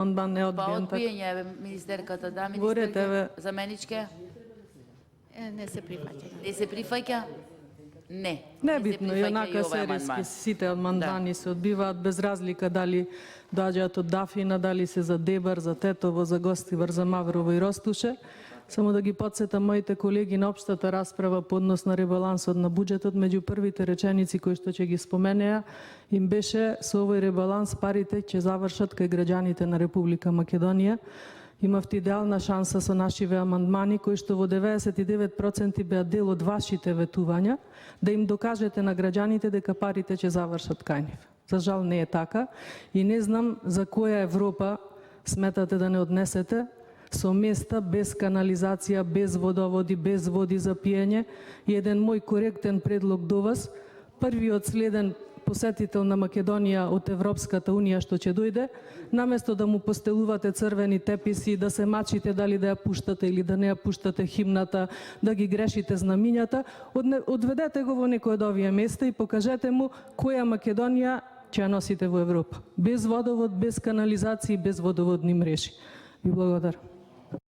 Амандман не Па одбиен. одбијање, министерката, да, Говорете, министерка, заменичке, Не се прифаќа. не се прифаќа? Не. Небитно, се прифаќа и јонака овој серијски амандман. сите амандмани се одбиваат без разлика дали доаѓаат од Дафина, дали се за Дебар, за Тетово, за Гостивар, за Маврово и Ростуше. Само да ги подсетам моите колеги на општата расправа по однос на ребалансот на буџетот, меѓу првите реченици кои што ќе ги споменеа, им беше со овој ребаланс парите ќе завршат кај граѓаните на Република Македонија. Имавте идеална шанса со нашиве амандмани, кои што во 99% беа дел од вашите ветувања, да им докажете на граѓаните дека парите ќе завршат кај нив. За жал не е така и не знам за која Европа сметате да не однесете со места без канализација, без водоводи, без води за пиење. И еден мој коректен предлог до вас, првиот следен посетител на Македонија од Европската Унија што ќе дојде, наместо да му постелувате црвени теписи, да се мачите дали да ја пуштате или да не ја пуштате химната, да ги грешите знамињата, одведете го во некој од овие места и покажете му која Македонија ќе ја носите во Европа. Без водовод, без канализација и без водоводни мрежи. Ви благодарам.